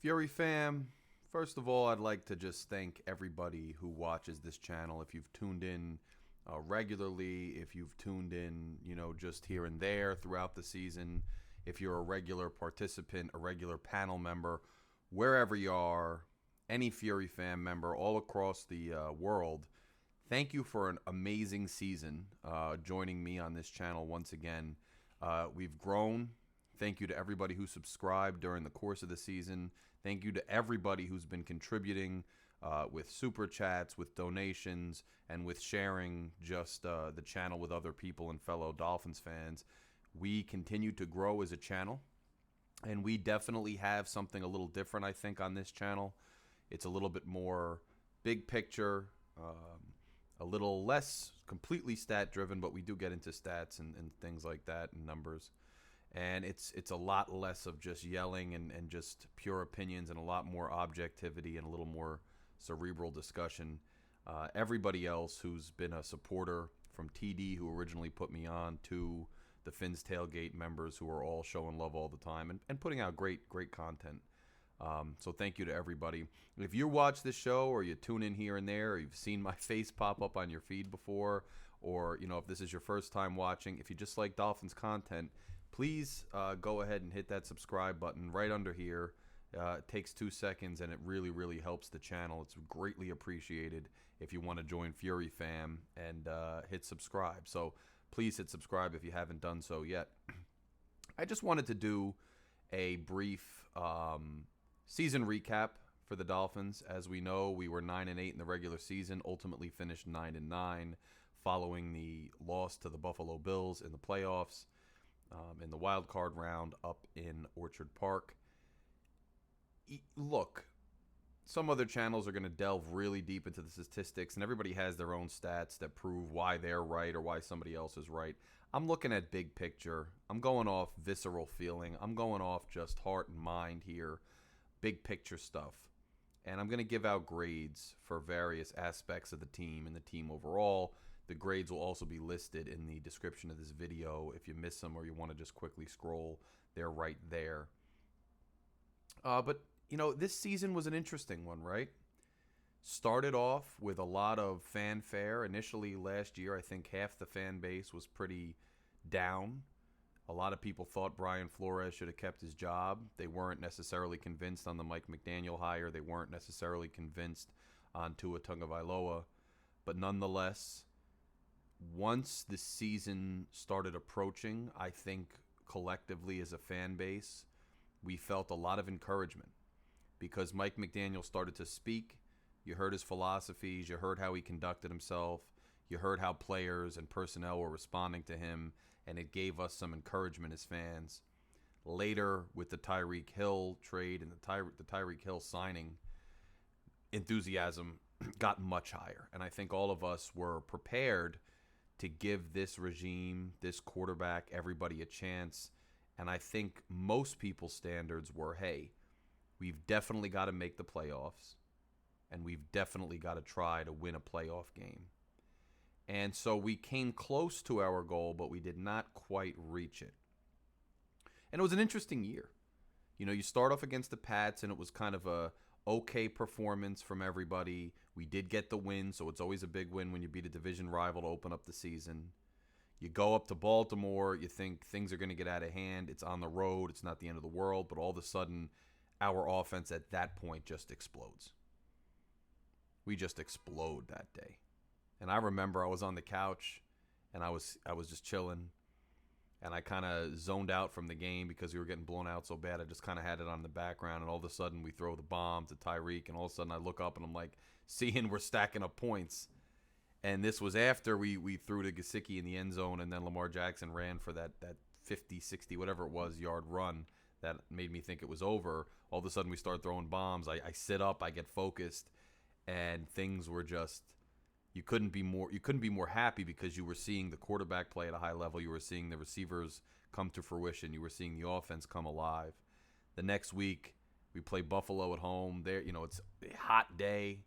Fury fam, first of all, I'd like to just thank everybody who watches this channel. If you've tuned in regularly, if you've tuned in, just here and there throughout the season, if you're a regular participant, a regular panel member, wherever you are, any Fury fam member all across the world, thank you for an amazing season joining me on this channel once again. We've grown. Thank you to everybody who subscribed during the course of the season. Thank you to everybody who's been contributing with super chats, with donations, and with sharing just the channel with other people and fellow Dolphins fans. We continue to grow as a channel, and we definitely have something a little different, I think, on this channel. It's a little bit more big picture, a little less completely stat-driven, but we do get into stats and things like that and numbers. And it's a lot less of just yelling and just pure opinions and a lot more objectivity and a little more cerebral discussion. Everybody else who's been a supporter, from TD, who originally put me on, to the Phins Tailgate members who are all showing love all the time and putting out great content. So thank you to everybody. If you watch this show or you tune in here and there, or you've seen my face pop up on your feed before, or if this is your first time watching, if you just like Dolphins content, please go ahead and hit that subscribe button right under here. It takes 2 seconds, and it really helps the channel. It's greatly appreciated if you want to join Fury fam and hit subscribe. So please hit subscribe if you haven't done so yet. I just wanted to do a brief season recap for the Dolphins. As we know, we were 9-8 in the regular season, ultimately finished 9-9 following the loss to the Buffalo Bills in the playoffs. In the wild card round up in Orchard Park. Look, some other channels are going to delve really deep into the statistics, and everybody has their own stats that prove why they're right or why somebody else is right. I'm looking at big picture. I'm going off visceral feeling. I'm going off just heart and mind here, big picture stuff. And I'm going to give out grades for various aspects of the team and the team overall. The grades will also be listed in the description of this video. If you miss them or you want to just quickly scroll, they're right there. But, this season was an interesting one, right? Started off with a lot of fanfare. Initially last year, I think half the fan base was pretty down. A lot of people thought Brian Flores should have kept his job. They weren't necessarily convinced on the Mike McDaniel hire. They weren't necessarily convinced on Tua Tagovailoa. But nonetheless, once the season started approaching, I think collectively as a fan base, we felt a lot of encouragement because Mike McDaniel started to speak. You heard his philosophies. You heard how he conducted himself. You heard how players and personnel were responding to him, and it gave us some encouragement as fans. Later, with the Tyreek Hill trade and the Tyreek Hill signing, enthusiasm got much higher, and I think all of us were prepared to give this regime, this quarterback, everybody a chance. And I think most people's standards were, hey, we've definitely got to make the playoffs, and we've definitely got to try to win a playoff game. And so we came close to our goal, but we did not quite reach it. And it was an interesting year. You start off against the Pats, and it was kind of a okay performance from everybody. We did get the win, so it's always a big win when you beat a division rival to open up the season. You go up to Baltimore, you think things are going to get out of hand. It's on the road, it's not the end of the world, but all of a sudden, our offense at that point just explodes. We just explode that day. And I remember I was on the couch, and I was just chilling, and I kind of zoned out from the game because we were getting blown out so bad. I just kind of had it on the background, and all of a sudden we throw the bomb to Tyreek, and all of a sudden I look up and I'm like, seeing we're stacking up points. And this was after we threw to Gesicki in the end zone, and then Lamar Jackson ran for that 50, 60, whatever it was, yard run that made me think it was over. All of a sudden we start throwing bombs. I sit up, I get focused, and things were just, you couldn't be more happy because you were seeing the quarterback play at a high level. You were seeing the receivers come to fruition. You were seeing the offense come alive. The next week we play Buffalo at home. There, it's a hot day.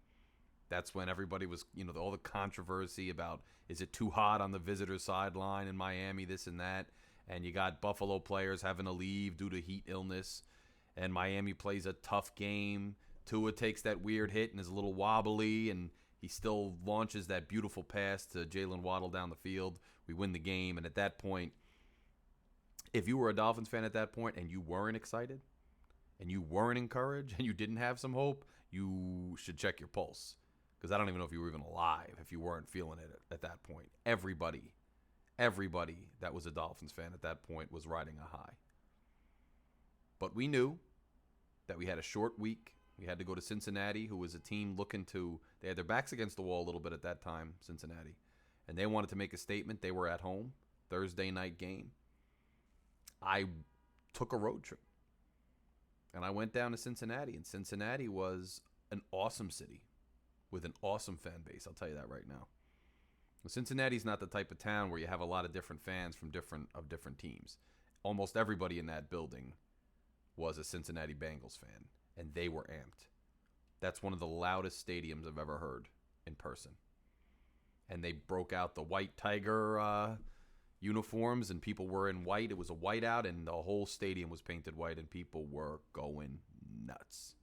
That's when everybody was, all the controversy about, is it too hot on the visitor sideline in Miami, this and that. And you got Buffalo players having to leave due to heat illness. and Miami plays a tough game. Tua takes that weird hit and is a little wobbly, and he still launches that beautiful pass to Jalen Waddle down the field. We win the game, and at that point, if you were a Dolphins fan at that point and you weren't excited and you weren't encouraged and you didn't have some hope, you should check your pulse, because I don't even know if you were even alive if you weren't feeling it at that point. Everybody that was a Dolphins fan at that point was riding a high. But we knew that we had a short week. We had to go to Cincinnati, who was a team they had their backs against the wall a little bit at that time, Cincinnati. And they wanted to make a statement. They were at home, Thursday night game. I took a road trip. And I went down to Cincinnati. And Cincinnati was an awesome city with an awesome fan base. I'll tell you that right now. Cincinnati's not the type of town where you have a lot of different fans from different teams. Almost everybody in that building was a Cincinnati Bengals fan, and they were amped. That's one of the loudest stadiums I've ever heard in person. And they broke out the white tiger uniforms, and people were in white. It was a whiteout, and the whole stadium was painted white, and people were going nuts.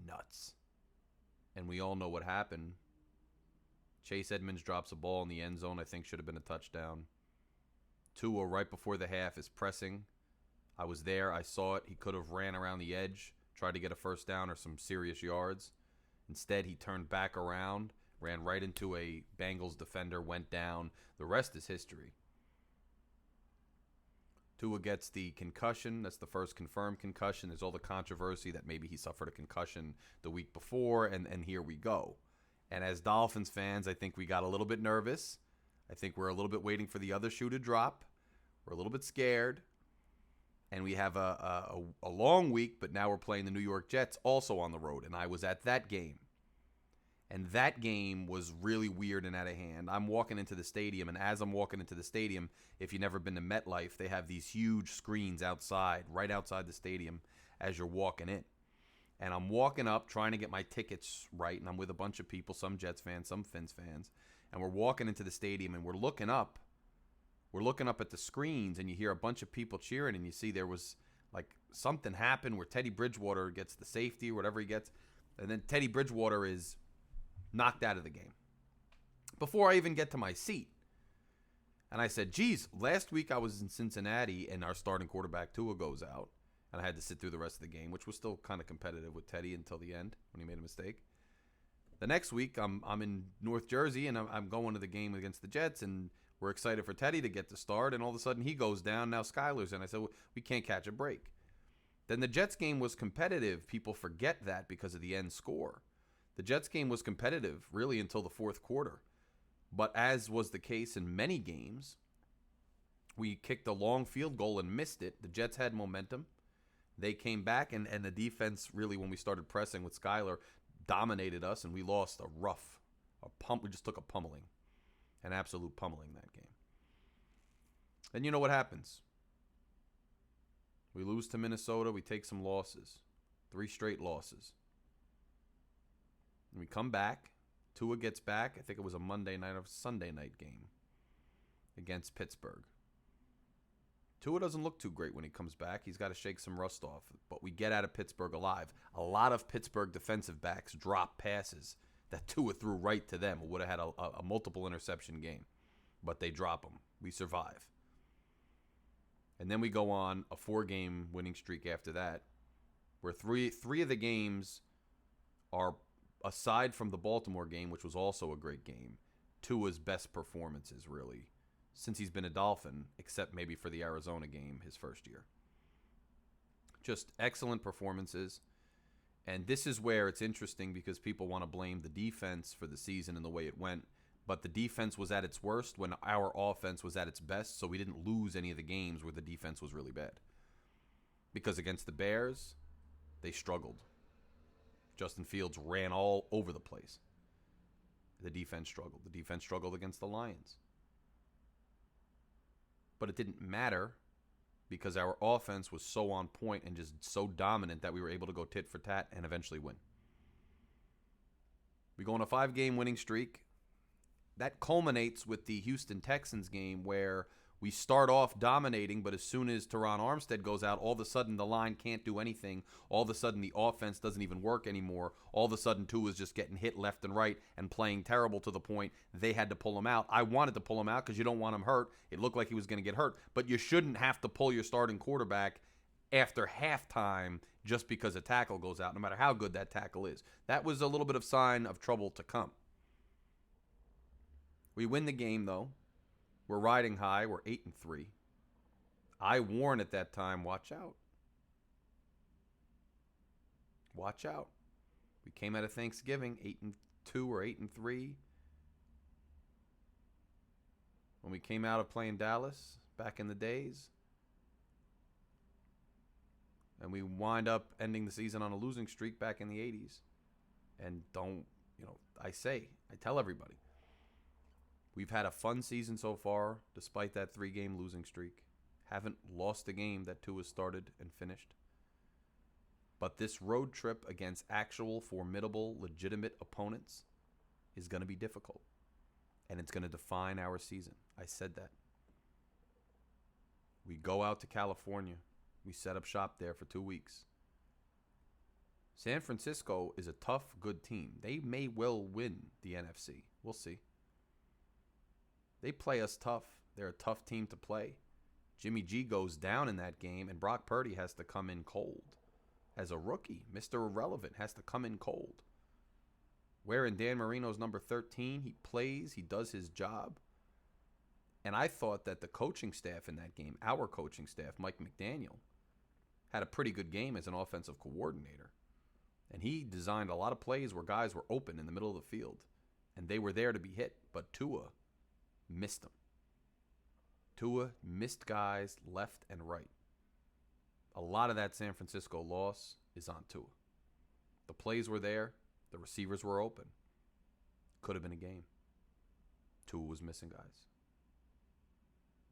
Nuts. And we all know what happened. Chase Edmonds drops a ball in the end zone, I think should have been a touchdown. Tua, right before the half, is pressing. I was there. I saw it. He could have ran around the edge, tried to get a first down or some serious yards. Instead, he turned back around, ran right into a Bengals defender, went down. The rest is history. Tua gets the concussion. That's the first confirmed concussion. There's all the controversy that maybe he suffered a concussion the week before, and here we go. And as Dolphins fans, I think we got a little bit nervous. I think we're a little bit waiting for the other shoe to drop. We're a little bit scared. And we have a long week, but now we're playing the New York Jets also on the road. And I was at that game. And that game was really weird and out of hand. I'm walking into the stadium, and as I'm walking into the stadium, if you've never been to MetLife, they have these huge screens outside, right outside the stadium as you're walking in. And I'm walking up, trying to get my tickets right, and I'm with a bunch of people, some Jets fans, some Phins fans, and we're walking into the stadium, and we're looking up at the screens, and you hear a bunch of people cheering, and you see there was, like, something happened where Teddy Bridgewater gets the safety or whatever he gets, and then Teddy Bridgewater is knocked out of the game before I even get to my seat. And I said, geez, last week I was in Cincinnati, and our starting quarterback Tua goes out. And I had to sit through the rest of the game, which was still kind of competitive with Teddy until the end when he made a mistake. The next week, I'm in North Jersey, and I'm going to the game against the Jets, and we're excited for Teddy to get the start, and all of a sudden he goes down. Now Skyler's in. I said, well, we can't catch a break. Then the Jets game was competitive. People forget that because of the end score. The Jets game was competitive really until the fourth quarter. But as was the case in many games, we kicked a long field goal and missed it. The Jets had momentum. They came back, and the defense really, when we started pressing with Skyler, dominated us, and we lost we just took a pummeling, an absolute pummeling that game. And you know what happens? We lose to Minnesota. We take some losses, 3 straight losses. And we come back. Tua gets back. I think it was a Monday night or Sunday night game against Pittsburgh. Tua doesn't look too great when he comes back. He's got to shake some rust off. But we get out of Pittsburgh alive. A lot of Pittsburgh defensive backs drop passes that Tua threw right to them. Would have had a multiple interception game. But they drop them. We survive. And then we go on a 4-game winning streak after that, where three of the games are, aside from the Baltimore game, which was also a great game, Tua's best performances, really, since he's been a Dolphin, except maybe for the Arizona game his first year. Just excellent performances. And this is where it's interesting because people want to blame the defense for the season and the way it went. But the defense was at its worst when our offense was at its best, so we didn't lose any of the games where the defense was really bad. Because against the Bears, they struggled. Justin Fields ran all over the place. The defense struggled. The defense struggled against the Lions. But it didn't matter because our offense was so on point and just so dominant that we were able to go tit for tat and eventually win. We go on a 5-game winning streak. That culminates with the Houston Texans game where We start off dominating, but as soon as Teron Armstead goes out, all of a sudden the line can't do anything. All of a sudden the offense doesn't even work anymore. All of a sudden Tua's just getting hit left and right and playing terrible to the point they had to pull him out. I wanted to pull him out because you don't want him hurt. It looked like he was going to get hurt. But you shouldn't have to pull your starting quarterback after halftime just because a tackle goes out, no matter how good that tackle is. That was a little bit of sign of trouble to come. We win the game, though. We're riding high. We're 8-3. I warned at that time, watch out. Watch out. We came out of Thanksgiving 8-2 or 8-3. When we came out of playing Dallas back in the days. And we wind up ending the season on a losing streak back in the 80s. And I tell everybody. We've had a fun season so far, despite that 3-game losing streak. Haven't lost a game that Tua started and finished. But this road trip against actual, formidable, legitimate opponents is going to be difficult. And it's going to define our season. I said that. We go out to California. We set up shop there for 2 weeks. San Francisco is a tough, good team. They may well win the NFC. We'll see. They play us tough. They're a tough team to play. Jimmy G goes down in that game, and Brock Purdy has to come in cold. As a rookie, Mr. Irrelevant has to come in cold. Wearing Dan Marino's number 13, he plays, he does his job. And I thought that the coaching staff in that game, our coaching staff, Mike McDaniel, had a pretty good game as an offensive coordinator. And he designed a lot of plays where guys were open in the middle of the field. And they were there to be hit. But Tua missed them. Tua missed guys left and right. A lot of that San Francisco loss is on Tua. The plays were there. The receivers were open. Could have been a game. Tua was missing guys.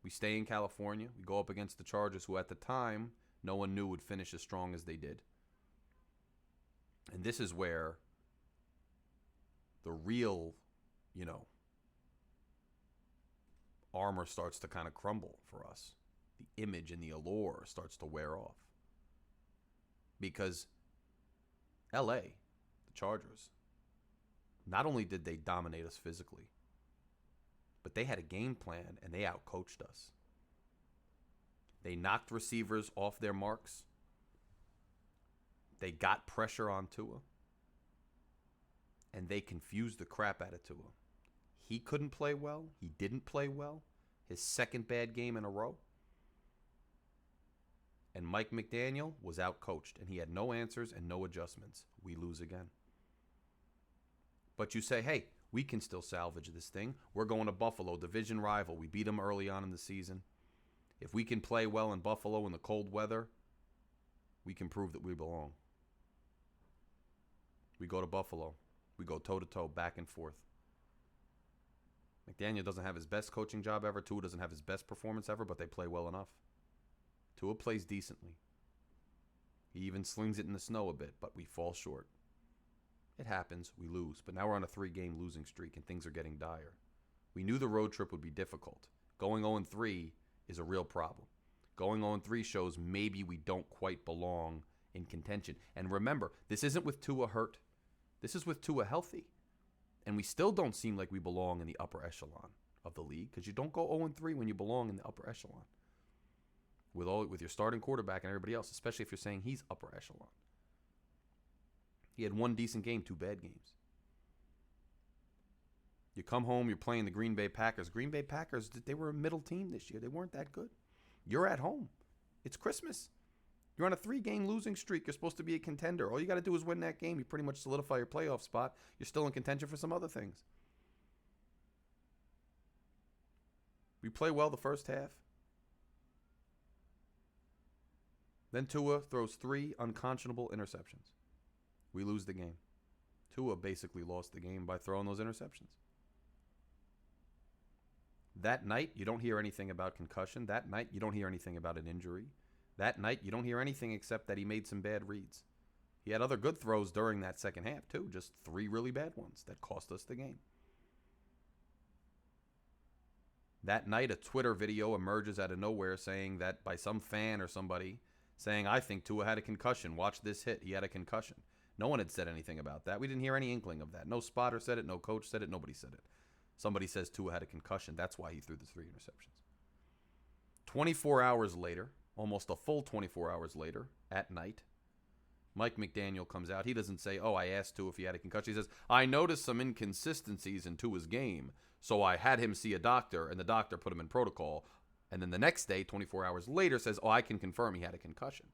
We stay in California. We go up against the Chargers, who at the time no one knew would finish as strong as they did. And this is where the real, armor starts to kind of crumble for us. The image and the allure starts to wear off. Because LA, the Chargers, not only did they dominate us physically, but they had a game plan and they outcoached us. They knocked receivers off their marks. They got pressure on Tua. And they confused the crap out of Tua. He couldn't play well. He didn't play well. His second bad game in a row. And Mike McDaniel was outcoached, and he had no answers and no adjustments. We lose again. But you say, hey, we can still salvage this thing. We're going to Buffalo, division rival. We beat them early on in the season. If we can play well in Buffalo in the cold weather, we can prove that we belong. We go to Buffalo. We go toe-to-toe, back and forth. McDaniel doesn't have his best coaching job ever. Tua doesn't have his best performance ever, but they play well enough. Tua plays decently. He even slings it in the snow a bit, but we fall short. It happens. We lose. But now we're on a 3-game losing streak, and things are getting dire. We knew the road trip would be difficult. Going 0-3 is a real problem. Going 0-3 shows maybe we don't quite belong in contention. And remember, this isn't with Tua hurt. This is with Tua healthy. And we still don't seem like we belong in the upper echelon of the league, because you don't go 0-3 when you belong in the upper echelon. With your starting quarterback and everybody else, especially if you're saying he's upper echelon. He had 1 decent game, 2 bad games. You come home, you're playing the Green Bay Packers. Green Bay Packers, they were a middle team this year. They weren't that good. You're at home. It's Christmas. You're on a 3-game losing streak. You're supposed to be a contender. All you got to do is win that game. You pretty much solidify your playoff spot. You're still in contention for some other things. We play well the first half. Then Tua throws 3 unconscionable interceptions. We lose the game. Tua basically lost the game by throwing those interceptions. That night, you don't hear anything about concussion. That night, you don't hear anything about an injury. That night, you don't hear anything except that he made some bad reads. He had other good throws during that second half, too. Just 3 really bad ones that cost us the game. That night, a Twitter video emerges out of nowhere saying that by some fan or somebody saying, I think Tua had a concussion. Watch this hit. He had a concussion. No one had said anything about that. We didn't hear any inkling of that. No spotter said it. No coach said it. Nobody said it. Somebody says Tua had a concussion. That's why he threw the 3 interceptions. 24 hours later, almost a full 24 hours later, at night, Mike McDaniel comes out. He doesn't say, oh, I asked Tua if he had a concussion. He says, I noticed some inconsistencies in Tua's game, so I had him see a doctor, and the doctor put him in protocol. And then the next day, 24 hours later, says, oh, I can confirm he had a concussion.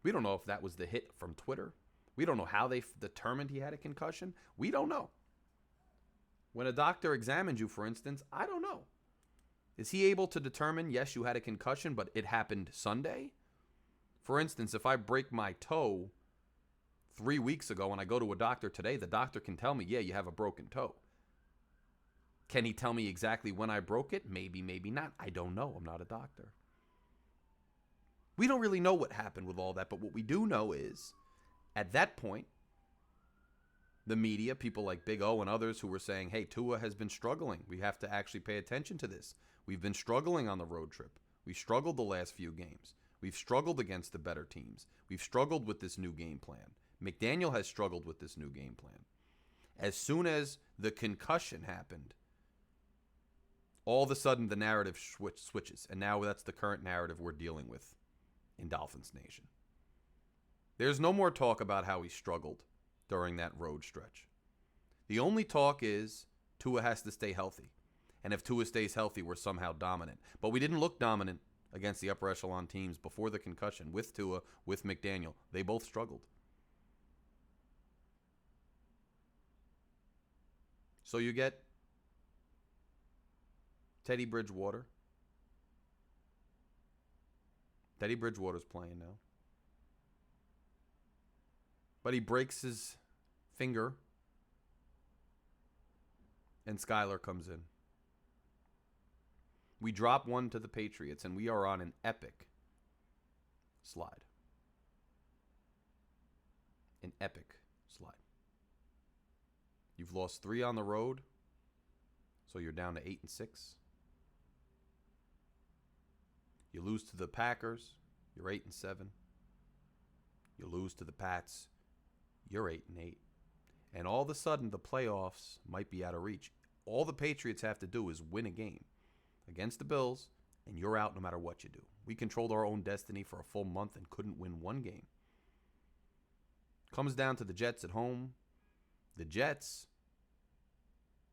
We don't know if that was the hit from Twitter. We don't know how they determined he had a concussion. We don't know. When a doctor examined you, for instance, I don't know. Is he able to determine, yes, you had a concussion, but it happened Sunday? For instance, if I break my toe 3 weeks ago and I go to a doctor today, the doctor can tell me, yeah, you have a broken toe. Can he tell me exactly when I broke it? Maybe, maybe not. I don't know. I'm not a doctor. We don't really know what happened with all that, but what we do know is, at that point, the media, people like Big O and others who were saying, hey, Tua has been struggling. We have to actually pay attention to this. We've been struggling on the road trip. We struggled the last few games. We've struggled against the better teams. We've struggled with this new game plan. McDaniel has struggled with this new game plan. As soon as the concussion happened, all of a sudden the narrative switches. And now that's the current narrative we're dealing with in Dolphins Nation. There's no more talk about how he struggled during that road stretch. The only talk is Tua has to stay healthy. And if Tua stays healthy, we're somehow dominant. But we didn't look dominant against the upper echelon teams before the concussion with Tua, with McDaniel. They both struggled. So you get Teddy Bridgewater. Teddy Bridgewater's playing now. But he breaks his finger, and Skyler comes in. We drop one to the Patriots, and we are on an epic slide. An epic slide. You've lost 3 on the road, so you're down to 8-6. You lose to the Packers, you're 8-7. You lose to the Pats, you're 8-8. And all of a sudden, the playoffs might be out of reach. All the Patriots have to do is win a game against the Bills, and you're out no matter what you do. We controlled our own destiny for a full month and couldn't win one game. Comes down to the Jets at home. The Jets,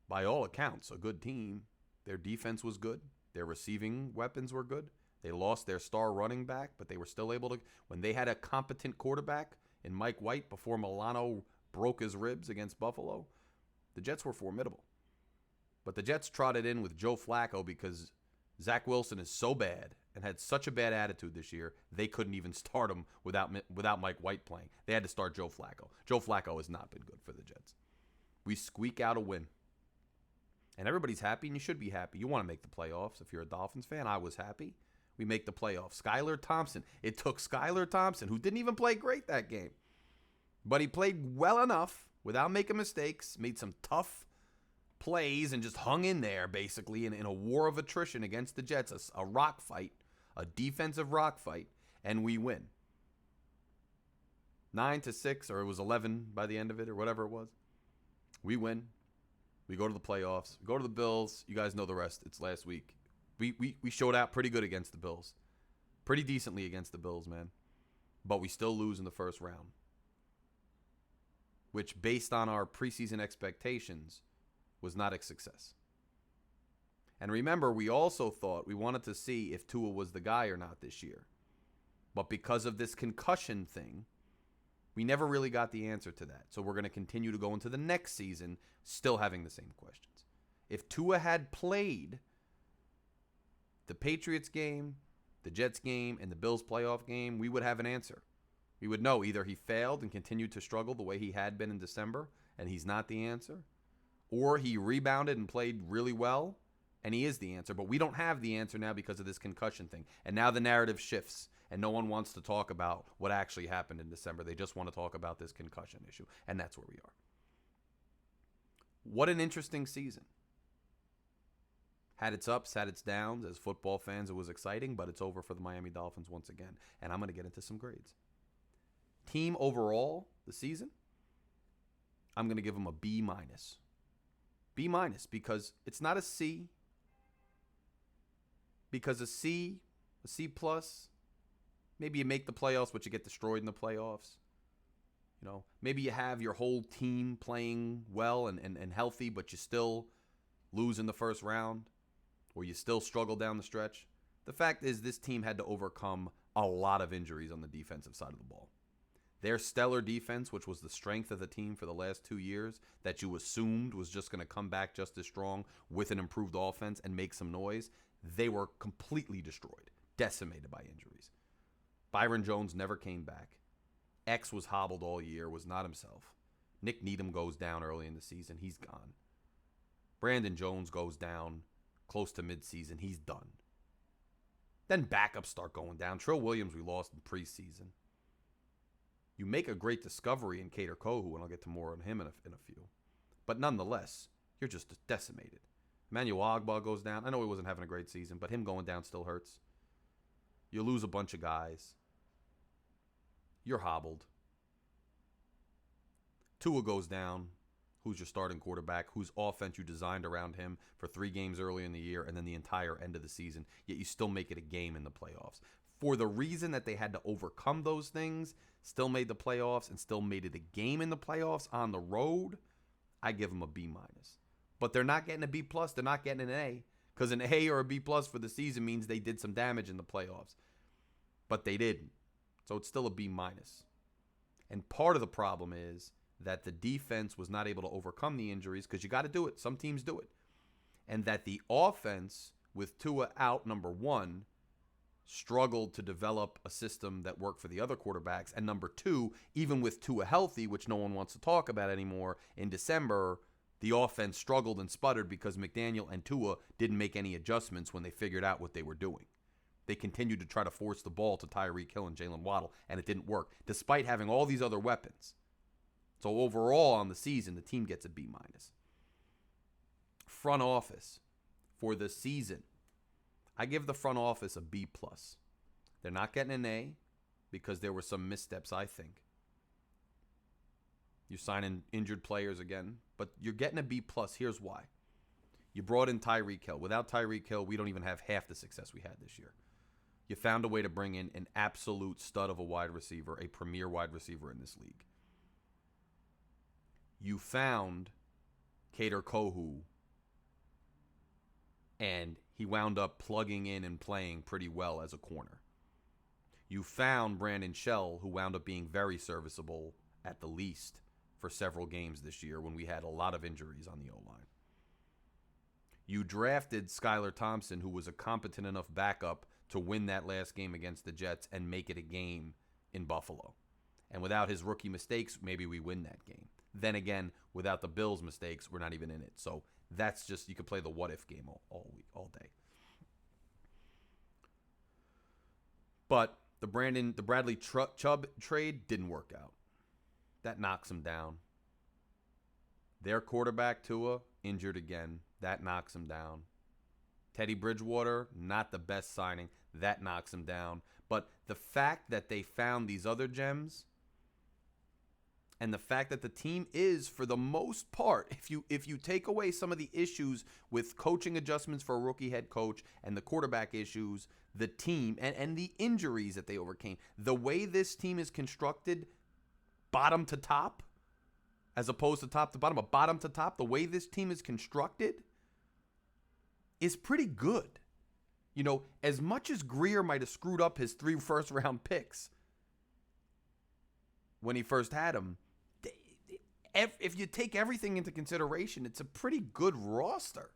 by all accounts, a good team. Their defense was good. Their receiving weapons were good. They lost their star running back, but they were still able to, when they had a competent quarterback in Mike White before Milano broke his ribs against Buffalo, the Jets were formidable. But the Jets trotted in with Joe Flacco because Zach Wilson is so bad and had such a bad attitude this year, they couldn't even start him without Mike White playing. They had to start Joe Flacco. Joe Flacco has not been good for the Jets. We squeak out a win. And everybody's happy, and you should be happy. You want to make the playoffs. If you're a Dolphins fan, I was happy. We make the playoffs. Skylar Thompson. It took Skylar Thompson, who didn't even play great that game. But he played well enough without making mistakes, made some tough plays, and just hung in there, basically, in a war of attrition against the Jets, a rock fight, a defensive rock fight, and we win. 9-6, or it was 11 by the end of it, or whatever it was. We win. We go to the playoffs. We go to the Bills. You guys know the rest. It's last week. We showed out pretty good against the Bills. Pretty decently against the Bills, man. But we still lose in the first round. Which, based on our preseason expectations, was not a success. And remember, we also thought we wanted to see if Tua was the guy or not this year. But because of this concussion thing, we never really got the answer to that. So we're going to continue to go into the next season still having the same questions. If Tua had played the Patriots game, the Jets game, and the Bills playoff game, we would have an answer. We would know either he failed and continued to struggle the way he had been in December, and he's not the answer, or he rebounded and played really well, and he is the answer. But we don't have the answer now because of this concussion thing. And now the narrative shifts, and no one wants to talk about what actually happened in December. They just want to talk about this concussion issue, and that's where we are. What an interesting season. Had its ups, had its downs. As football fans, it was exciting, but it's over for the Miami Dolphins once again. And I'm going to get into some grades. Team overall, the season, I'm going to give them a B minus. B minus because it's not a C. Because a C plus, maybe you make the playoffs, but you get destroyed in the playoffs. You know, maybe you have your whole team playing well and healthy, but you still lose in the first round, or you still struggle down the stretch. The fact is, this team had to overcome a lot of injuries on the defensive side of the ball. Their stellar defense, which was the strength of the team for the last 2 years, that you assumed was just going to come back just as strong with an improved offense and make some noise, they were completely destroyed, decimated by injuries. Byron Jones never came back. X was hobbled all year, was not himself. Nick Needham goes down early in the season. He's gone. Brandon Jones goes down close to midseason. He's done. Then backups start going down. Trill Williams we lost in preseason. You make a great discovery in Kader Kohu, and I'll get to more on him in a few. But nonetheless, you're just decimated. Emmanuel Ogbah goes down. I know he wasn't having a great season, but him going down still hurts. You lose a bunch of guys. You're hobbled. Tua goes down, who's your starting quarterback, whose offense you designed around him for 3 games early in the year and then the entire end of the season, yet you still make it a game in the playoffs. For the reason that they had to overcome those things, still made the playoffs and still made it a game in the playoffs on the road, I give them a B minus. But they're not getting a B plus, they're not getting an A, because an A or a B plus for the season means they did some damage in the playoffs. But they didn't. So it's still a B minus. And part of the problem is that the defense was not able to overcome the injuries, because you got to do it. Some teams do it. And that the offense, with Tua out, number one, struggled to develop a system that worked for the other quarterbacks. And number two, even with Tua healthy, which no one wants to talk about anymore, in December, the offense struggled and sputtered because McDaniel and Tua didn't make any adjustments when they figured out what they were doing. They continued to try to force the ball to Tyreek, Hill, and Jalen Waddle, and it didn't work, despite having all these other weapons. So overall on the season, the team gets a B minus. Front office for the season, I give the front office a B plus. They're not getting an A because there were some missteps, I think. You're signing injured players again, but you're getting a B plus. Here's why. You brought in Tyreek Hill. Without Tyreek Hill, we don't even have half the success we had this year. You found a way to bring in an absolute stud of a wide receiver, a premier wide receiver in this league. You found Kader Kohu, and he wound up plugging in and playing pretty well as a corner. You found Brandon Shell, who wound up being very serviceable at the least for several games this year when we had a lot of injuries on the O-line. You drafted Skylar Thompson, who was a competent enough backup to win that last game against the Jets and make it a game in Buffalo. And without his rookie mistakes, maybe we win that game. Then again, without the Bills' mistakes, we're not even in it. So that's just, you could play the what-if game all week, all day. But the Bradley Chubb trade didn't work out. That knocks him down. Their quarterback, Tua, injured again. That knocks him down. Teddy Bridgewater, not the best signing. That knocks him down. But the fact that they found these other gems, and the fact that the team is, for the most part, if you take away some of the issues with coaching adjustments for a rookie head coach and the quarterback issues, the team and the injuries that they overcame, the way this team is constructed, bottom to top, as opposed to top to bottom, but bottom to top, the way this team is constructed is pretty good. You know, as much as Grier might have screwed up his 3 first-round picks when he first had them, if you take everything into consideration, it's a pretty good roster.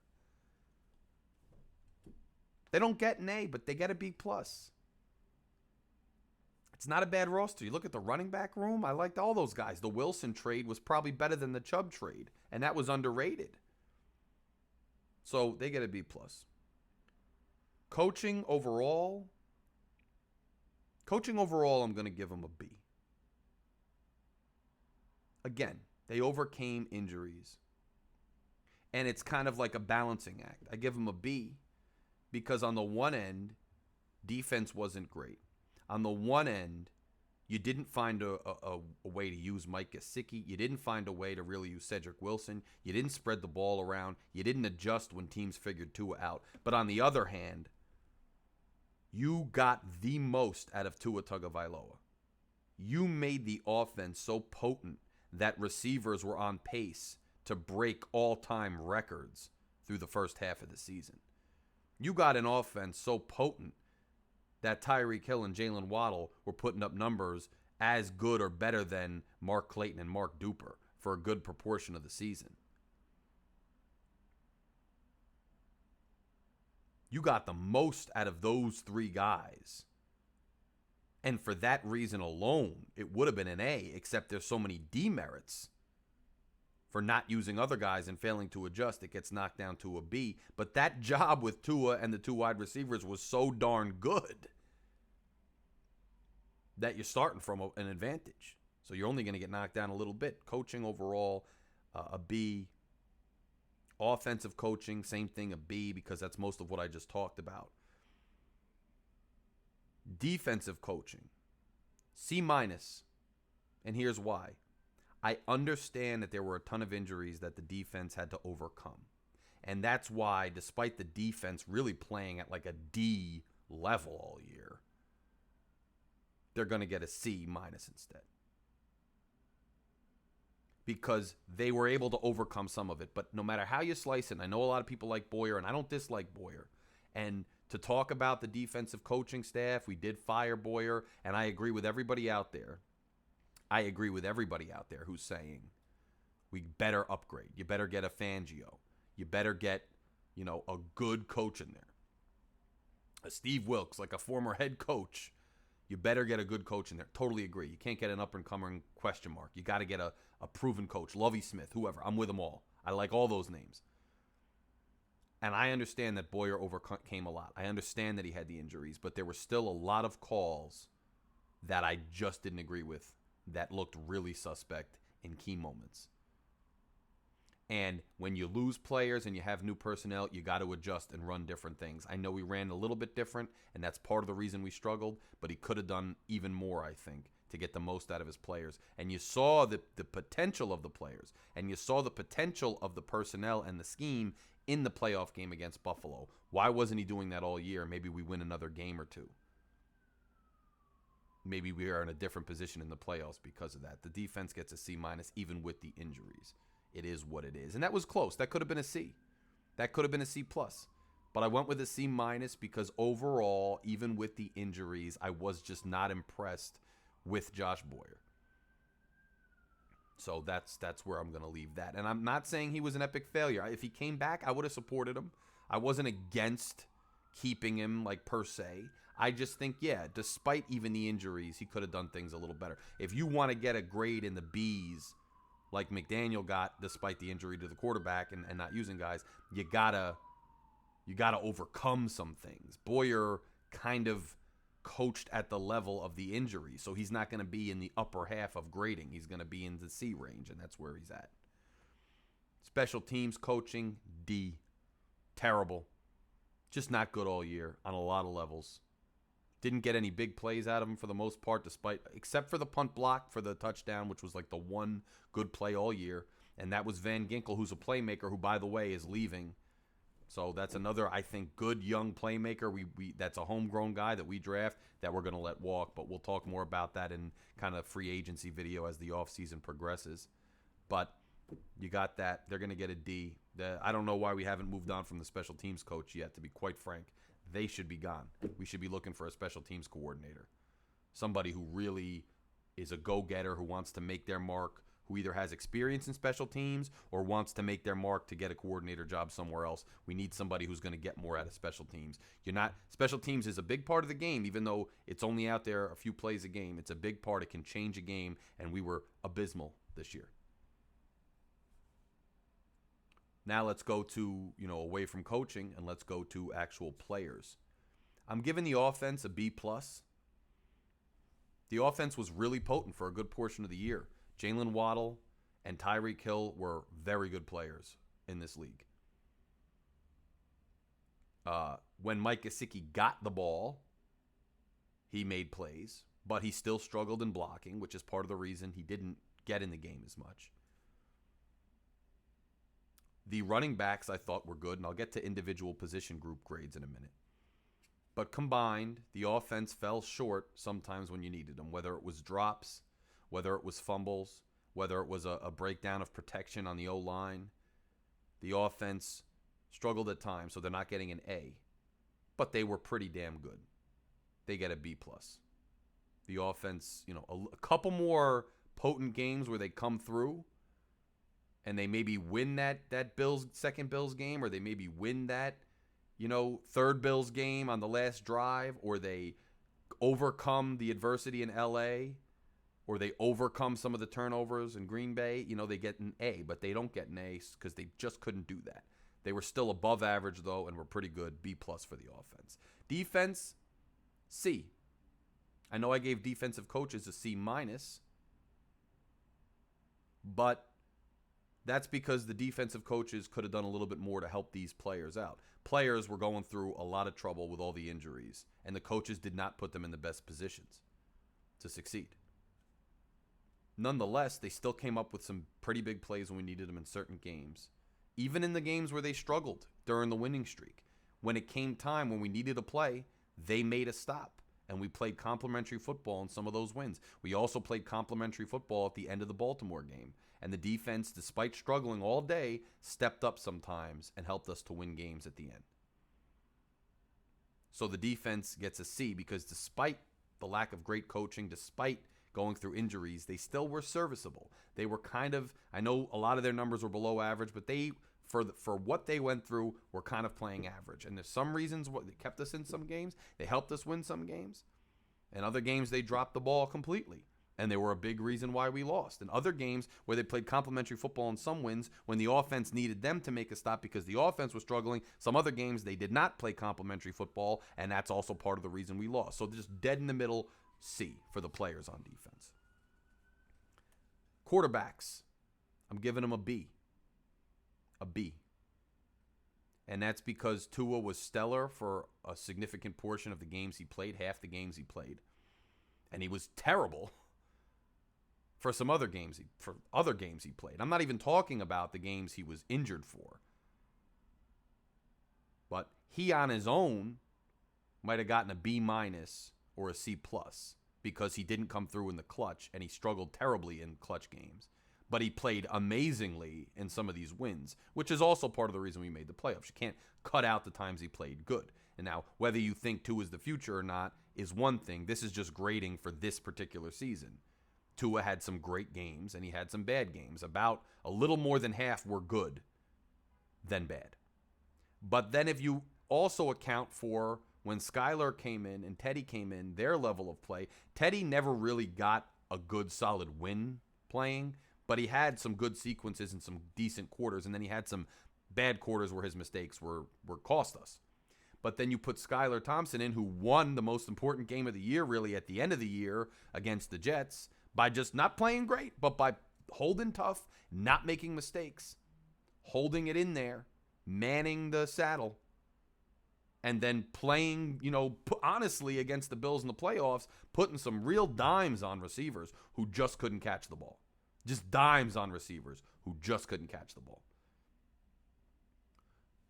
They don't get an A, but they get a B+. It's not a bad roster. You look at the running back room, I liked all those guys. The Wilson trade was probably better than the Chubb trade, and that was underrated. So they get a B+. Coaching overall, I'm going to give them a B. Again, they overcame injuries. And it's kind of like a balancing act. I give him a B because on the one end, defense wasn't great. On the one end, you didn't find a way to use Mike Gesicki. You didn't find a way to really use Cedric Wilson. You didn't spread the ball around. You didn't adjust when teams figured Tua out. But on the other hand, you got the most out of Tua Tagovailoa. You made the offense so potent that receivers were on pace to break all-time records through the first half of the season. You got an offense so potent that Tyreek Hill and Jalen Waddle were putting up numbers as good or better than Mark Clayton and Mark Duper for a good proportion of the season. You got the most out of those three guys. And for that reason alone, it would have been an A, except there's so many demerits for not using other guys and failing to adjust. It gets knocked down to a B. But that job with Tua and the two wide receivers was so darn good that you're starting from an advantage. So you're only going to get knocked down a little bit. Coaching overall, a B. Offensive coaching, same thing, a B, because that's most of what I just talked about. Defensive coaching, C-. And here's why. I understand that there were a ton of injuries that the defense had to overcome. And that's why, despite the defense really playing at like a D level all year, they're going to get a C- instead. Because they were able to overcome some of it. But no matter how you slice it, and I know a lot of people like Boyer, and I don't dislike Boyer. And to talk about the defensive coaching staff, we did fire Boyer, and I agree with everybody out there. I agree with everybody out there who's saying we better upgrade. You better get a Fangio. You better get, a good coach in there. A Steve Wilkes, like a former head coach. You better get a good coach in there. Totally agree. You can't get an up-and-coming question mark. You got to get a proven coach. Lovie Smith, whoever. I'm with them all. I like all those names. And I understand that Boyer overcame a lot. I understand that he had the injuries, but there were still a lot of calls that I just didn't agree with that looked really suspect in key moments. And when you lose players and you have new personnel, you got to adjust and run different things. I know we ran a little bit different, and that's part of the reason we struggled, but he could have done even more, I think, to get the most out of his players. And you saw the potential of the players, and you saw the potential of the personnel and the scheme in the playoff game against Buffalo. Why wasn't he doing that all year? Maybe we win another game or two. Maybe we are in a different position in the playoffs because of that. The defense gets a C- even with the injuries. It is what it is. And that was close. That could have been a C. That could have been a C+. But I went with a C- because overall, even with the injuries, I was just not impressed with Josh Boyer. So that's where I'm going to leave that. And I'm not saying he was an epic failure. If he came back, I would have supported him. I wasn't against keeping him, per se. I just think, despite even the injuries, he could have done things a little better. If you want to get a grade in the B's, like McDaniel got despite the injury to the quarterback and not using guys, you gotta overcome some things. Boyer kind of coached at the level of the injury, so he's not going to be in the upper half of grading. He's going to be in the C range, and that's where he's at. Special teams coaching, D. Terrible. Just not good all year on a lot of levels. Didn't get any big plays out of him for the most part, except for the punt block for the touchdown, which was like the one good play all year. And that was Van Ginkel, who's a playmaker, who, by the way, is leaving. So that's another, I think, good young playmaker. We that's a homegrown guy that we draft that we're going to let walk. But we'll talk more about that in kind of free agency video as the offseason progresses. But you got that. They're going to get a D. I don't know why we haven't moved on from the special teams coach yet, to be quite frank. They should be gone. We should be looking for a special teams coordinator. Somebody who really is a go-getter, who wants to make their mark, who either has experience in special teams or wants to make their mark to get a coordinator job somewhere else. We need somebody who's going to get more out of special teams. Special teams is a big part of the game, even though it's only out there a few plays a game. It's a big part. It can change a game, and we were abysmal this year. Now let's go to, away from coaching, and let's go to actual players. I'm giving the offense a B+. The offense was really potent for a good portion of the year. Jalen Waddle and Tyreek Hill were very good players. in this league. When Mike Gesicki got the ball, he made plays, but he still struggled in blocking, which is part of the reason he didn't get in the game as much. The running backs I thought were good, and I'll get to individual position group grades in a minute. But combined, the offense fell short sometimes when you needed them, whether it was drops, whether it was fumbles, whether it was a breakdown of protection on the O-line. The offense struggled at times, so they're not getting an A. But they were pretty damn good. They get a B+. The offense, a couple more potent games where they come through and they maybe win that second Bills game, or they maybe win that, third Bills game on the last drive, or they overcome the adversity in LA, or they overcome some of the turnovers in Green Bay, they get an A, but they don't get an A because they just couldn't do that. They were still above average, though, and were pretty good. B+ for the offense. Defense, C. I know I gave defensive coaches a C-, but that's because the defensive coaches could have done a little bit more to help these players out. Players were going through a lot of trouble with all the injuries, and the coaches did not put them in the best positions to succeed. Nonetheless, they still came up with some pretty big plays when we needed them in certain games. Even in the games where they struggled during the winning streak. When it came time when we needed a play, they made a stop. And we played complimentary football in some of those wins. We also played complimentary football at the end of the Baltimore game. And the defense, despite struggling all day, stepped up sometimes and helped us to win games at the end. So the defense gets a C because despite the lack of great coaching, despite going through injuries, they still were serviceable. They were I know a lot of their numbers were below average, but they, for what they went through, were kind of playing average. And there's some reasons what they kept us in some games. They helped us win some games. And other games, they dropped the ball completely. And they were a big reason why we lost. In other games where they played complimentary football in some wins, when the offense needed them to make a stop because the offense was struggling, some other games they did not play complimentary football, and that's also part of the reason we lost. So just dead in the middle, C for the players on defense. Quarterbacks, I'm giving them a B. A B. And that's because Tua was stellar for a significant portion of the games he played, half the games he played. And he was terrible for some other games, for other games he played. I'm not even talking about the games he was injured for. But he on his own might have gotten a B- or a C+ because he didn't come through in the clutch and he struggled terribly in clutch games. But he played amazingly in some of these wins, which is also part of the reason we made the playoffs. You can't cut out the times he played good. And now, whether you think Tua is the future or not is one thing. This is just grading for this particular season. Tua had some great games and he had some bad games. About a little more than half were good than bad. But then if you also account for when Skylar came in and Teddy came in, their level of play, Teddy never really got a good solid win playing, but he had some good sequences and some decent quarters, and then he had some bad quarters where his mistakes were cost us. But then you put Skylar Thompson in, who won the most important game of the year, really, at the end of the year against the Jets, by just not playing great, but by holding tough, not making mistakes, holding it in there, manning the saddle, and then playing, honestly against the Bills in the playoffs, putting some real dimes on receivers who just couldn't catch the ball. Just dimes on receivers who just couldn't catch the ball.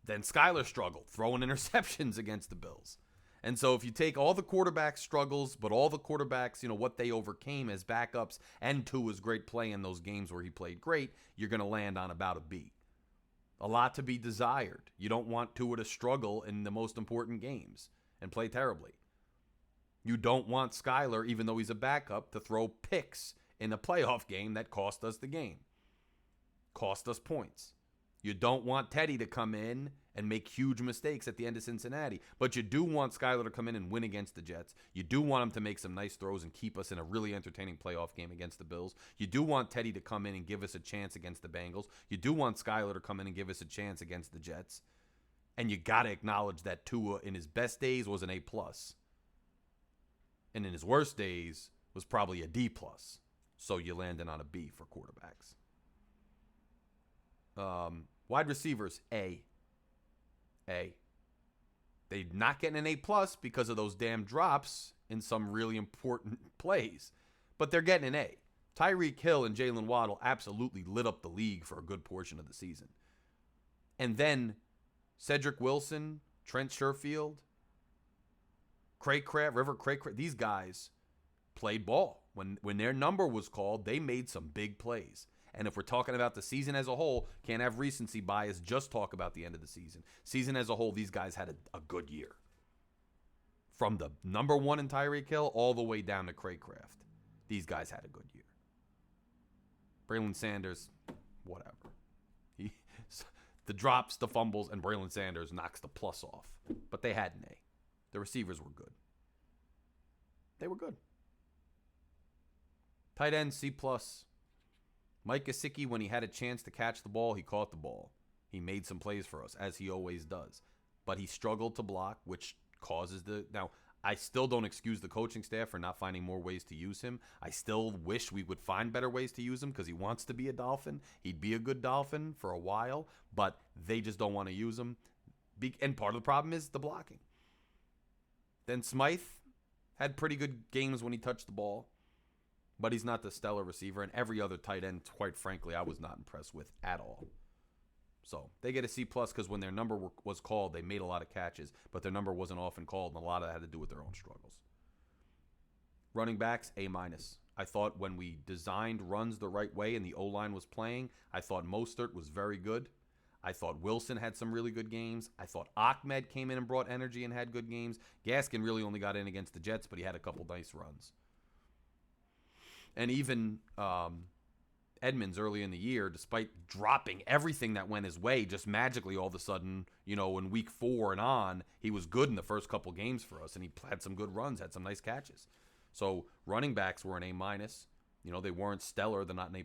Then Skylar struggled, throwing interceptions against the Bills. And so if you take all the quarterback struggles, but all the quarterbacks, what they overcame as backups, and Tua's great play in those games where he played great, you're going to land on about a B. A lot to be desired. You don't want Tua to struggle in the most important games and play terribly. You don't want Skylar, even though he's a backup, to throw picks in a playoff game that cost us the game. Cost us points. You don't want Teddy to come in and make huge mistakes at the end of Cincinnati. But you do want Skylar to come in and win against the Jets. You do want him to make some nice throws and keep us in a really entertaining playoff game against the Bills. You do want Teddy to come in and give us a chance against the Bengals. You do want Skylar to come in and give us a chance against the Jets. And you got to acknowledge that Tua in his best days was an A+. And in his worst days was probably a D+. So you landed on a B for quarterbacks. Wide receivers, A. A. They're not getting an A+ because of those damn drops in some really important plays. But they're getting an A. Tyreek, Hill, and Jalen Waddle absolutely lit up the league for a good portion of the season. And then Cedric Wilson, Trent Sherfield, River Craycraft, these guys played ball. When their number was called, they made some big plays. And if we're talking about the season as a whole, can't have recency bias, just talk about the end of the season. Season as a whole, these guys had a good year. From the number one in Tyreek Hill all the way down to Craycraft. These guys had a good year. Braylon Sanders, whatever. The drops, the fumbles, and Braylon Sanders knocks the plus off. But they had an A. The receivers were good. They were good. Tight end, C+. Mike Gesicki, when he had a chance to catch the ball, he caught the ball. He made some plays for us, as he always does. But he struggled to block, which causes the... Now, I still don't excuse the coaching staff for not finding more ways to use him. I still wish we would find better ways to use him because he wants to be a Dolphin. He'd be a good Dolphin for a while, but they just don't want to use him. And part of the problem is the blocking. Then Smythe had pretty good games when he touched the ball, but he's not the stellar receiver. And every other tight end, quite frankly, I was not impressed with at all. So they get a C+ because when their number was called, they made a lot of catches, but their number wasn't often called, and a lot of that had to do with their own struggles. Running backs, A-. I thought when we designed runs the right way and the O-line was playing, I thought Mostert was very good. I thought Wilson had some really good games. I thought Ahmed came in and brought energy and had good games. Gaskin really only got in against the Jets, but he had a couple nice runs. And even Edmonds early in the year, despite dropping everything that went his way, just magically all of a sudden, in week 4 and on, he was good in the first couple games for us, and he had some good runs, had some nice catches. So running backs were an A-. They weren't stellar. They're not an A+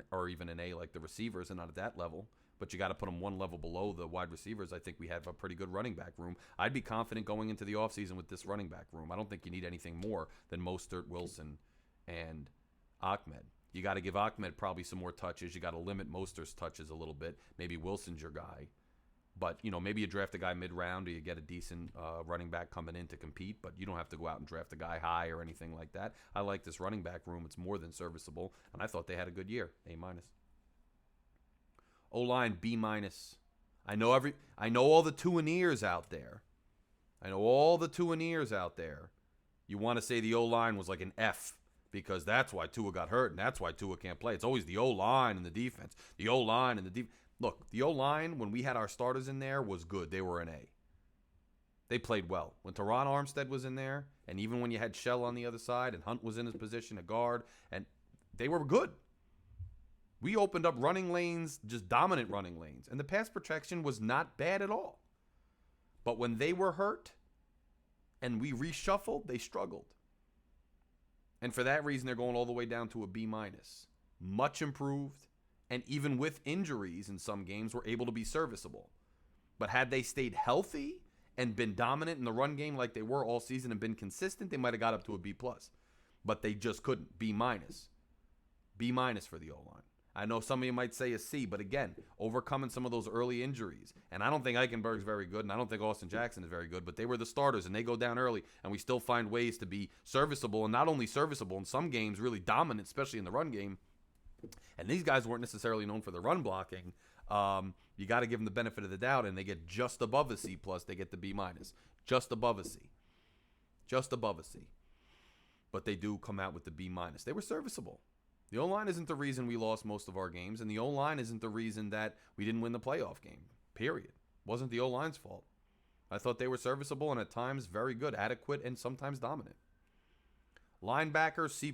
or even an A like the receivers, and not at that level. But you got to put them one level below the wide receivers. I think we have a pretty good running back room. I'd be confident going into the offseason with this running back room. I don't think you need anything more than Mostert, Wilson, and Ahmed. You got to give Ahmed probably some more touches. You got to limit Mostert's touches a little bit. Maybe Wilson's your guy. But, maybe you draft a guy mid-round or you get a decent running back coming in to compete. But you don't have to go out and draft a guy high or anything like that. I like this running back room. It's more than serviceable. And I thought they had a good year. A-. O-line, B-. I know all the two-and-ears out there. You want to say the O-line was like an F because that's why Tua got hurt and that's why Tua can't play. It's always the O-line and the defense. The O-line and the defense. Look, the O-line, when we had our starters in there, was good. They were an A. They played well. When Teron Armstead was in there, and even when you had Shell on the other side and Hunt was in his position at guard, and they were good. We opened up running lanes, just dominant running lanes. And the pass protection was not bad at all. But when they were hurt and we reshuffled, they struggled. And for that reason, they're going all the way down to a B-. Much improved. And even with injuries in some games, were able to be serviceable. But had they stayed healthy and been dominant in the run game like they were all season and been consistent, they might have got up to a B+. But they just couldn't. B-. B- for the O-line. I know some of you might say a C, but again, overcoming some of those early injuries. And I don't think Eichenberg's very good, and I don't think Austin Jackson is very good, but they were the starters, and they go down early, and we still find ways to be serviceable, and not only serviceable, in some games really dominant, especially in the run game. And these guys weren't necessarily known for the run blocking. You got to give them the benefit of the doubt, and they get just above a C+. They get the B-. Just above a C. Just above a C. But they do come out with the B-. They were serviceable. The O-line isn't the reason we lost most of our games, and the O-line isn't the reason that we didn't win the playoff game, period. Wasn't the O-line's fault. I thought they were serviceable and at times very good, adequate, and sometimes dominant. Linebackers, C+.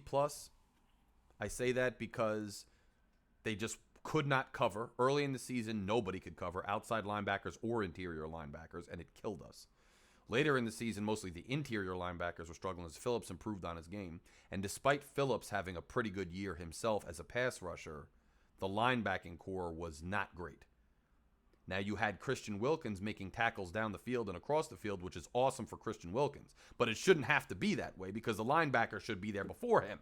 I say that because they just could not cover. Early in the season, nobody could cover outside linebackers or interior linebackers, and it killed us. Later in the season, mostly the interior linebackers were struggling as Phillips improved on his game. And despite Phillips having a pretty good year himself as a pass rusher, the linebacking core was not great. Now, you had Christian Wilkins making tackles down the field and across the field, which is awesome for Christian Wilkins. But it shouldn't have to be that way because the linebacker should be there before him.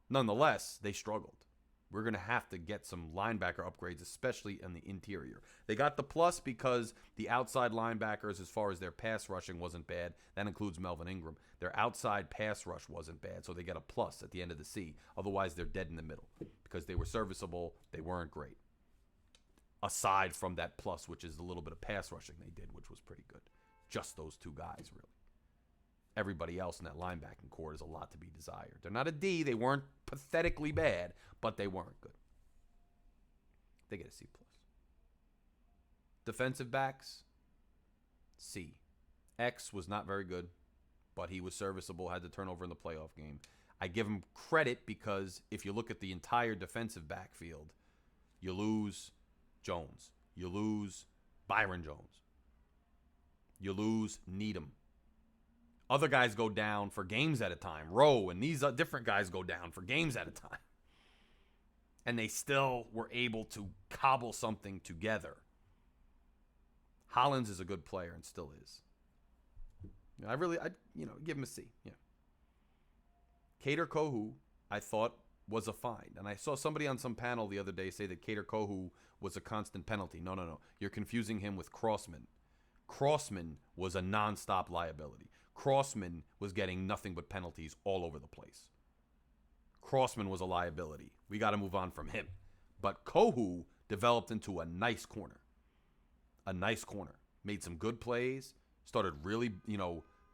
Nonetheless, they struggled. We're going to have to get some linebacker upgrades, especially in the interior. They got the plus because the outside linebackers, as far as their pass rushing, wasn't bad. That includes Melvin Ingram. Their outside pass rush wasn't bad, so they get a plus at the end of the C. Otherwise, they're dead in the middle because they were serviceable. They weren't great. Aside from that plus, which is a little bit of pass rushing they did, which was pretty good. Just those two guys, really. Everybody else in that linebacking core is a lot to be desired. They're not a D. They weren't pathetically bad, but they weren't good. They get a C+. Defensive backs, C. X was not very good, but he was serviceable, had the turnover in the playoff game. I give him credit because if you look at the entire defensive backfield, you lose Jones. You lose Byron Jones. You lose Needham. Other guys go down for games at a time. Rowe and these different guys go down for games at a time. And they still were able to cobble something together. Hollins is a good player and still is. I give him a C. Yeah. Kader Kohu, I thought, was a find. And I saw somebody on some panel the other day say that Kader Kohu was a constant penalty. No. You're confusing him with Crossman. Crossman was a nonstop liability. Crossman was getting nothing but penalties all over the place. Crossman was a liability. We got to move on from him. But Kohu developed into a nice corner. A nice corner. Made some good plays. Started really,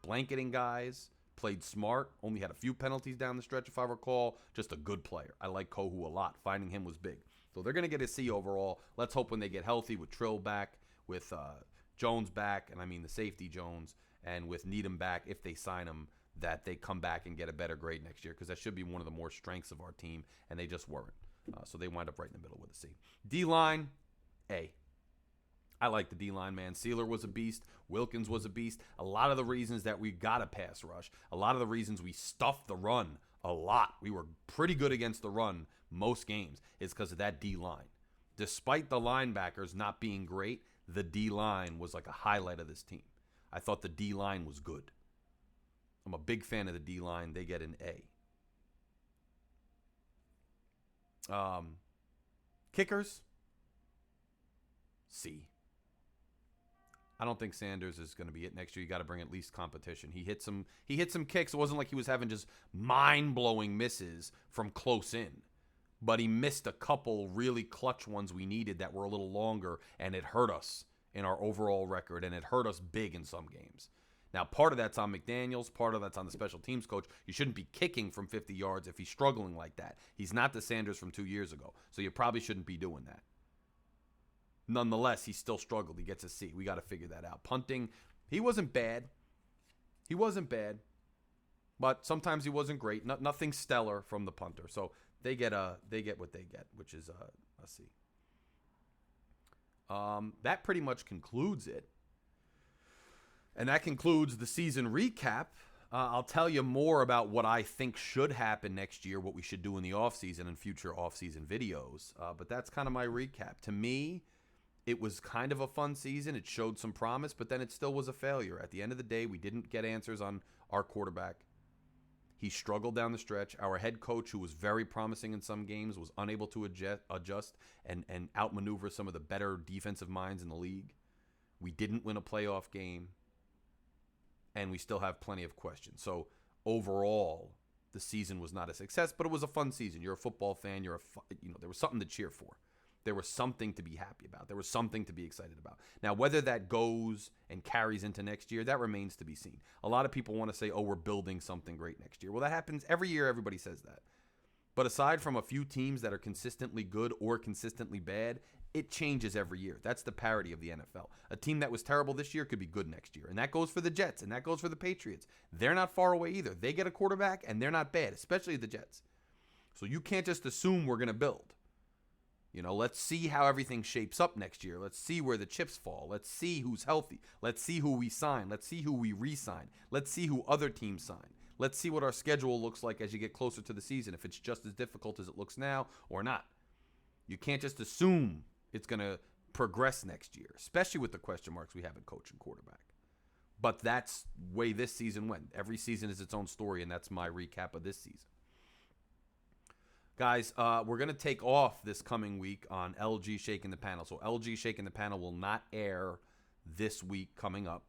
blanketing guys. Played smart. Only had a few penalties down the stretch, if I recall. Just a good player. I like Kohu a lot. Finding him was big. So they're going to get a C overall. Let's hope when they get healthy with Trill back, with Jones back, and I mean the safety Jones, and with Needham back, if they sign him, that they come back and get a better grade next year because that should be one of the more strengths of our team, and they just weren't. So they wind up right in the middle with a C. D-line, A. I like the D-line, man. Sealer was a beast. Wilkins was a beast. A lot of the reasons that we got a pass rush, a lot of the reasons we stuffed the run a lot, we were pretty good against the run most games, is because of that D-line. Despite the linebackers not being great, the D-line was like a highlight of this team. I thought the D-line was good. I'm a big fan of the D-line. They get an A. Kickers, C. I don't think Sanders is going to be it next year. You got to bring at least competition. He hit some kicks. It wasn't like he was having just mind-blowing misses from close in. But he missed a couple really clutch ones we needed that were a little longer, and it hurt us in our overall record, and it hurt us big in some games. Now, part of that's on McDaniels, part of that's on the special teams coach. You shouldn't be kicking from 50 yards if he's struggling like that. He's not the Sanders from 2 years ago, so you probably shouldn't be doing that. Nonetheless, he still struggled. He gets a C. We got to figure that out. Punting, he wasn't bad. But sometimes he wasn't great. Nothing stellar from the punter. So they get what they get, which is a C. That pretty much concludes it. And that concludes the season recap. I'll tell you more about what I think should happen next year, what we should do in the offseason and future offseason videos. But that's kind of my recap. To me, it was kind of a fun season. It showed some promise, but then it still was a failure. At the end of the day, we didn't get answers on our quarterback. He struggled down the stretch. Our head coach, who was very promising in some games, was unable to adjust and outmaneuver some of the better defensive minds in the league. We didn't win a playoff game, and we still have plenty of questions. So overall, the season was not a success, but it was a fun season. You're a football fan. There was something to cheer for. There was something to be happy about. There was something to be excited about. Now, whether that goes and carries into next year, that remains to be seen. A lot of people want to say, oh, we're building something great next year. Well, that happens every year. Everybody says that. But aside from a few teams that are consistently good or consistently bad, it changes every year. That's the parity of the NFL. A team that was terrible this year could be good next year. And that goes for the Jets, and that goes for the Patriots. They're not far away either. They get a quarterback, and they're not bad, especially the Jets. So you can't just assume we're going to build. Let's see how everything shapes up next year. Let's see where the chips fall. Let's see who's healthy. Let's see who we sign. Let's see who we re-sign. Let's see who other teams sign. Let's see what our schedule looks like as you get closer to the season, if it's just as difficult as it looks now or not. You can't just assume it's going to progress next year, especially with the question marks we have at coach and quarterback. But that's the way this season went. Every season is its own story, and that's my recap of this season. Guys, we're going to take off this coming week on LG Shaking the Panel. So LG Shaking the Panel will not air this week coming up.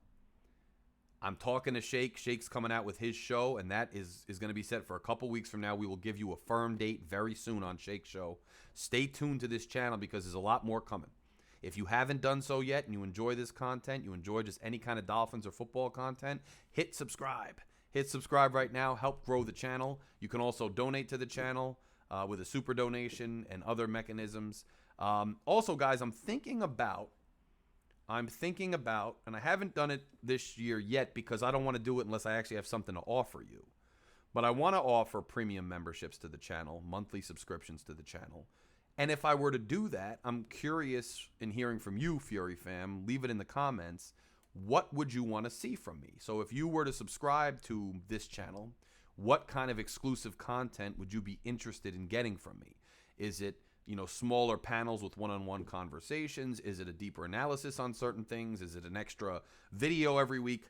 I'm talking to Shake. Shake's coming out with his show, and that is going to be set for a couple weeks from now. We will give you a firm date very soon on Shake's show. Stay tuned to this channel because there's a lot more coming. If you haven't done so yet and you enjoy this content, you enjoy just any kind of Dolphins or football content, hit subscribe. Hit subscribe right now. Help grow the channel. You can also donate to the channel with a super donation and other mechanisms. Also, guys, I'm thinking about, and I haven't done it this year yet because I don't want to do it unless I actually have something to offer you. But I want to offer premium memberships to the channel, monthly subscriptions to the channel. And if I were to do that, I'm curious in hearing from you, Fury fam. Leave it in the comments. What would you want to see from me? So if you were to subscribe to this channel, what kind of exclusive content would you be interested in getting from me? Is it, smaller panels with one-on-one conversations? Is it a deeper analysis on certain things? Is it an extra video every week?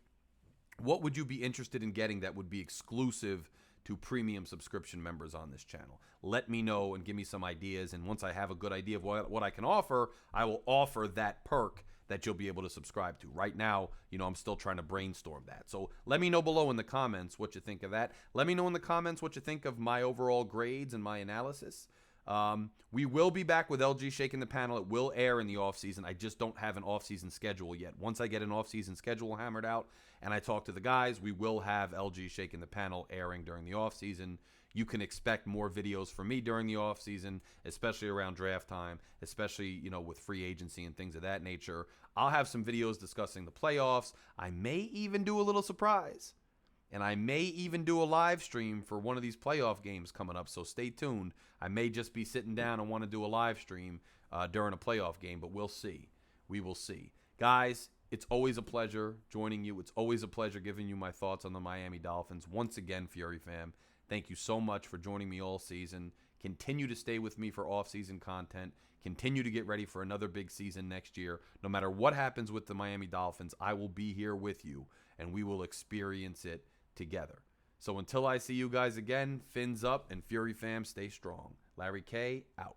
What would you be interested in getting that would be exclusive to premium subscription members on this channel? Let me know and give me some ideas. And once I have a good idea of what I can offer, I will offer that perk that you'll be able to subscribe to. Right now, I'm still trying to brainstorm that. So let me know below in the comments what you think of that. Let me know in the comments what you think of my overall grades and my analysis. We will be back with LG Shaking the Panel. It will air in the offseason. I just don't have an offseason schedule yet. Once I get an offseason schedule hammered out and I talk to the guys, we will have LG Shaking the Panel airing during the offseason. You can expect more videos from me during the offseason, especially around draft time, especially, with free agency and things of that nature. I'll have some videos discussing the playoffs. I may even do a little surprise. And I may even do a live stream for one of these playoff games coming up, so stay tuned. I may just be sitting down and want to do a live stream during a playoff game, but we'll see. We will see. Guys, it's always a pleasure joining you. It's always a pleasure giving you my thoughts on the Miami Dolphins. Once again, Fury fam, thank you so much for joining me all season. Continue to stay with me for off-season content. Continue to get ready for another big season next year. No matter what happens with the Miami Dolphins, I will be here with you, and we will experience it together. So until I see you guys again, fins up, and Fury fam, stay strong. Larry K, out.